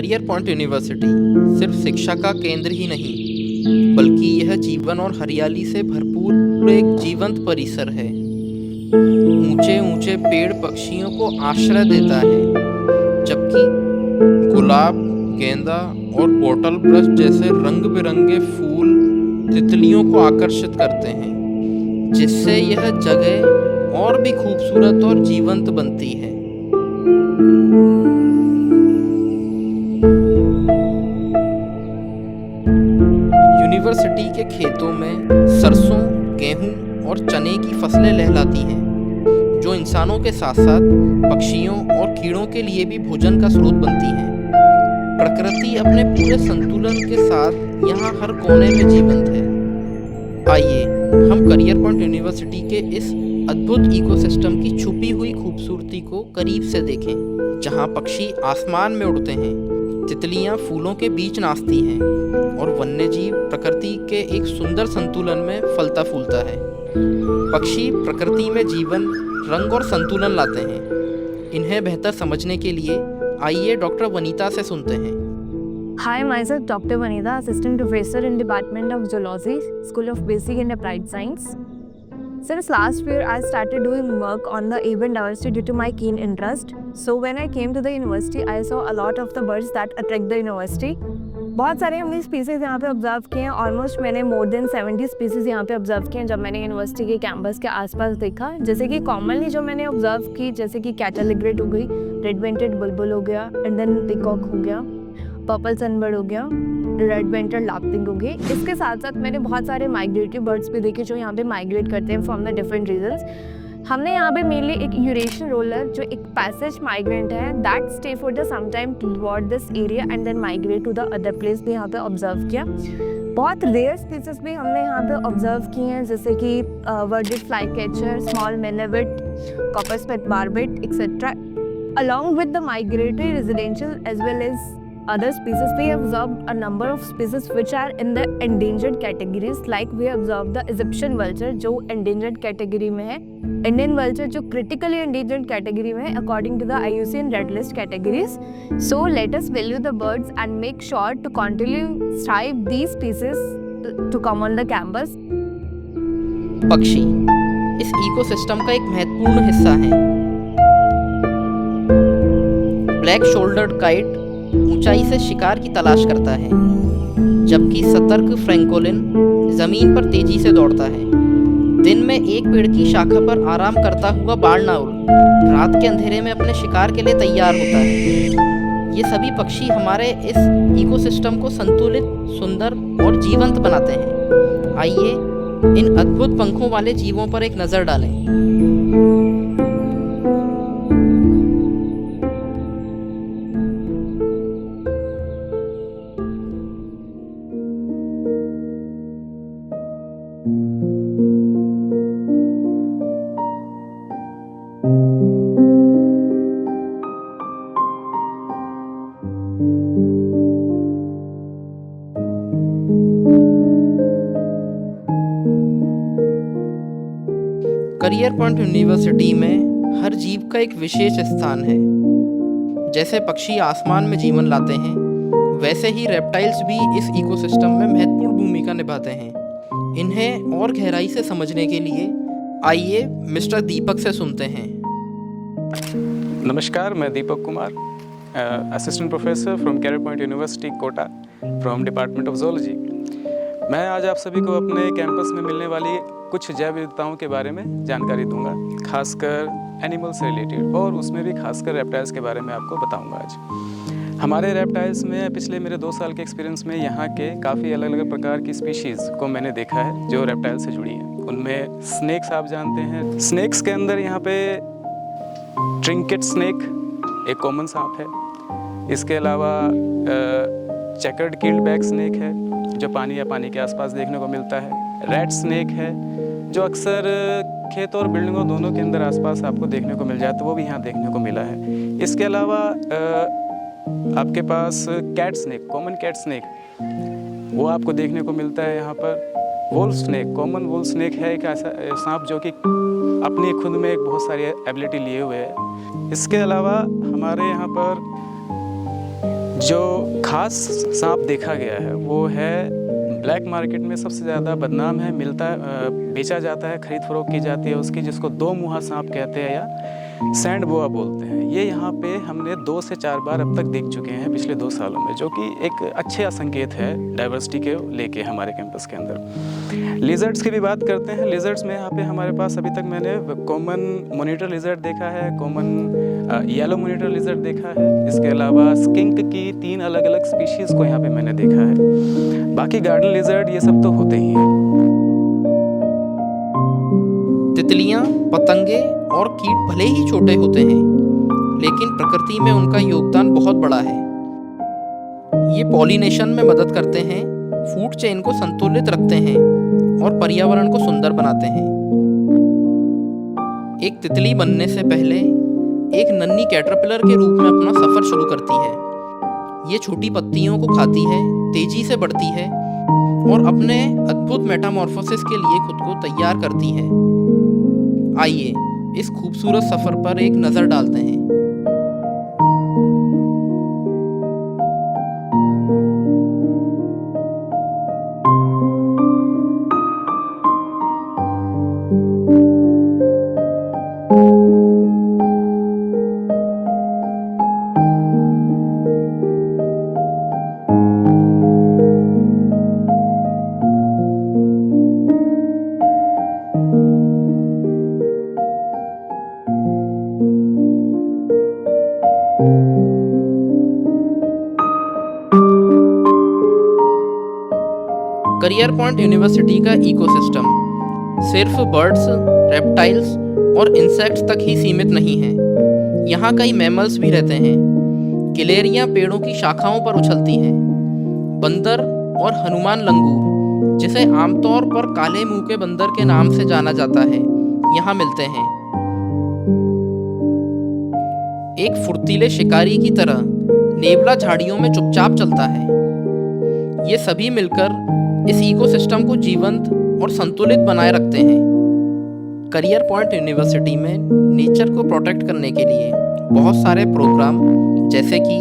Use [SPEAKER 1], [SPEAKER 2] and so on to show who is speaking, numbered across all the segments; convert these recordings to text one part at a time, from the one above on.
[SPEAKER 1] Career Point university सिर्फ शिक्षा का केंद्र ही नहीं, बल्कि यह जीवन और हरियाली से भरपूर एक जीवंत परिसर है। ऊंचे ऊंचे पेड़ पक्षियों को आश्रय देता है, जबकि गुलाब, गेंदा और बोटल ब्रश जैसे रंग बिरंगे फूल तितलियों को आकर्षित करते हैं, जिससे यह जगह और भी खूबसूरत और जीवंत बनती है। यूनिवर्सिटी के खेतों में सरसों, गेहूं और चने की फसलें लहलाती हैं, जो इंसानों के साथ साथ पक्षियों और कीड़ों के लिए भी भोजन का स्रोत बनती हैं। प्रकृति अपने पूरे संतुलन के साथ यहाँ हर कोने में जीवंत है। आइए हम करियर पॉइंट यूनिवर्सिटी के इस अद्भुत इकोसिस्टम की छुपी हुई खूबसूरती को करीब से देखें, जहाँ पक्षी आसमान में उड़ते हैं, तितलियाँ फूलों के बीच नाचती हैं और वन्यजीव प्रकृति के एक सुंदर संतुलन में फलता फूलता है। पक्षी प्रकृति में जीवन, रंग और संतुलन लाते हैं। इन्हें बेहतर समझने के लिए आइए डॉक्टर वनीता से सुनते हैं।
[SPEAKER 2] Hi, myself Dr. Vanida, Assistant Professor in Department of Zoology, School of Basic and Applied Science. Since last year, I started doing work on the avian diversity due to my keen interest. So when I came to the university, I saw a lot of the birds that attract the university. बहुत सारे हमने species यहाँ पे observe किए हैं। Almost मैंने more than 70 species यहाँ पे ऑब्जर्व किए हैं जब मैंने यूनिवर्सिटी के कैंपस के आसपास देखा। जैसे कि कॉमनली जो मैंने ऑब्जर्व की, जैसे कि कैटल लिग्रेट हो गई, रेड वेंटेड बुलबुल हो गया, इंडियन पिकॉक हो गया, पर्पल सनबर्ड हो गया, रेड वेंटेड लापटिंग हो गई। इसके साथ साथ मैंने बहुत सारे माइग्रेटरी बर्ड्स भी देखे जो यहाँ पे माइग्रेट करते हैं फ्रॉम द डिफरेंट रीजन्स। हमने यहाँ पे मेनली एक यूरेशियन रोलर जो एक पैसेज माइग्रेंट है that stay for the some time toward this area and then migrate to the other place भी यहाँ पे ऑब्जर्व किया। बहुत रेयर स्पीसीज भी हमने यहाँ पे ऑब्जर्व किए हैं, जैसे कि वर्डेड फ्लाई कैचर, स्मॉल मेलेविट, coppersmith barbet et cetera. Along with the migratory, residential as well as other species, we observed a number of species which are in the endangered categories. Like we observed the Egyptian vulture जो endangered category में है, Indian vulture जो critically endangered category में है according to the IUCN Red List categories. So let us value the birds and make sure to continue strive these species to come on the campus.
[SPEAKER 1] पक्षी इस ecosystem का एक महत्वपूर्ण हिस्सा है। ब्लैक शोल्डर्ड काइट ऊंचाई से शिकार की तलाश करता है, जबकि सतर्क फ्रैंकोलिन जमीन पर तेजी से दौड़ता है। दिन में एक पेड़ की शाखा पर आराम करता हुआ बारनाउल रात के अंधेरे में अपने शिकार के लिए तैयार होता है। ये सभी पक्षी हमारे इस इकोसिस्टम को संतुलित, सुंदर और जीवंत बनाते हैं। आइए इन अद्भुत पंखों वाले जीवों पर एक नज़र डालें। करियर पॉइंट यूनिवर्सिटी में हर जीव का एक विशेष स्थान है। जैसे पक्षी आसमान में जीवन लाते हैं, वैसे ही रेप्टाइल्स भी इस इकोसिस्टम में महत्वपूर्ण भूमिका निभाते हैं। इन्हें और गहराई से समझने के लिए आइए मिस्टर दीपक से सुनते हैं।
[SPEAKER 3] नमस्कार, मैं Deepak Kumar, assistant professor from Career Point University Kota from department of zoology. मैं आज आप सभी को अपने कैंपस में मिलने वाली कुछ जैव विविधताओं के बारे में जानकारी दूंगा, खासकर एनिमल से रिलेटेड, और उसमें भी खासकर रेप्टाइल्स के बारे में आपको बताऊंगा। आज हमारे रेप्टाइल्स में पिछले मेरे 2 साल के एक्सपीरियंस में यहाँ के काफ़ी अलग अलग प्रकार की स्पीशीज़ को मैंने देखा है जो रेप्टाइल से जुड़ी हैं। उनमें स्नेक्स आप जानते हैं। स्नेक्स के अंदर यहाँ पे ट्रिंकेट स्नेक एक कॉमन सांप है। इसके अलावा चेकर्ड कील्ड बैक स्नेक है जो पानी या पानी के आसपास देखने को मिलता है। रेड स्नेक है जो अक्सर खेत और बिल्डिंगों दोनों के अंदर आसपास आपको देखने को मिल जाए, तो वो भी यहाँ देखने को मिला है। इसके अलावा आपके पास cat snake, common cat snake, वो आपको देखने को मिलता है यहाँ पर। Wolf snake, common wolf snake है एक ऐसा सांप जो कि अपनी खुद में एक बहुत सारी एबिलिटी लिए हुए है। इसके अलावा हमारे यहाँ पर जो खास सांप देखा गया है वो है ब्लैक मार्केट में सबसे ज़्यादा बदनाम है, बेचा जाता है, खरीद फरोख्त की जाती है उसकी, जिसको 2 मुँहा सांप कहते हैं या सैंड बोआ बोलते हैं। ये यहाँ पे हमने 2 से 4 बार अब तक देख चुके हैं पिछले 2 सालों में, जो कि एक अच्छा संकेत है डाइवर्सिटी के लेके हमारे कैंपस के अंदर। लिजर्ड्स की भी बात करते हैं। लिजर्ड्स में यहाँ पे हमारे पास अभी तक मैंने कॉमन मॉनिटर लिजर्ड देखा है, कॉमन येलो मॉनिटर लिजर्ड देखा है, इसके अलावा स्किंक की 3 अलग अलग स्पीशीज़ को यहाँ पे मैंने देखा है। बाकी गार्डन लिजर्ड ये सब तो होते ही हैं।
[SPEAKER 1] तितलियां, पतंगे और कीट भले ही छोटे होते हैं, लेकिन प्रकृति में उनका योगदान बहुत बड़ा है। ये पॉलिनेशन में मदद करते हैं, फूड चेन को संतुलित रखते हैं और पर्यावरण को सुंदर बनाते हैं। एक तितली बनने से पहले एक नन्ही कैटरपिलर के रूप में अपना सफर शुरू करती है। ये छोटी पत्तियों को खाती है, तेजी से बढ़ती है और अपने अद्भुत मेटामॉर्फोसिस के लिए खुद को तैयार करती है। आइए इस खूबसूरत सफर पर एक नजर डालते हैं। करियर पॉइंट यूनिवर्सिटी का इकोसिस्टम सिर्फ बर्ड्स, रेप्टाइल्स और इंसेक्ट्स तक ही सीमित नहीं है। यहाँ कई मैमल्स भी रहते हैं। गिलहरियाँ पेड़ों की शाखाओं पर उछलती हैं। बंदर और हनुमान लंगूर, जिसे आमतौर पर काले मुंह के बंदर के नाम से जाना जाता है, यहाँ मिलते हैं। एक फुर्तीले शिकारी की तरह नेवला झाड़ियों में चुपचाप चलता है। ये सभी मिलकर इस इकोसिस्टम को जीवंत और संतुलित बनाए रखते हैं। करियर पॉइंट यूनिवर्सिटी में नेचर को प्रोटेक्ट करने के लिए बहुत सारे प्रोग्राम जैसे कि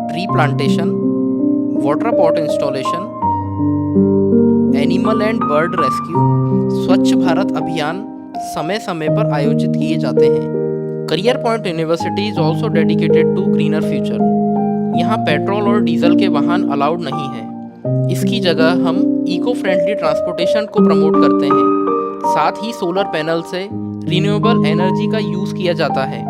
[SPEAKER 1] tree plantation, water pot installation, animal and bird rescue, स्वच्छ भारत अभियान समय समय पर आयोजित किए जाते हैं। Career Point University is also dedicated to greener future. यहाँ पेट्रोल और डीजल के वाहन अलाउड नहीं है। इसकी जगह हम इको फ्रेंडली ट्रांसपोर्टेशन को प्रमोट करते हैं। साथ ही सोलर पैनल से रिन्यूएबल एनर्जी का यूज़ किया जाता है,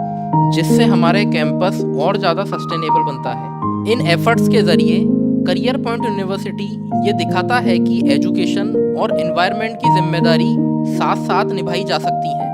[SPEAKER 1] जिससे हमारे कैंपस और ज़्यादा सस्टेनेबल बनता है। इन एफर्ट्स के ज़रिए करियर पॉइंट यूनिवर्सिटी ये दिखाता है कि एजुकेशन और एनवायरनमेंट की जिम्मेदारी साथ साथ निभाई जा सकती है।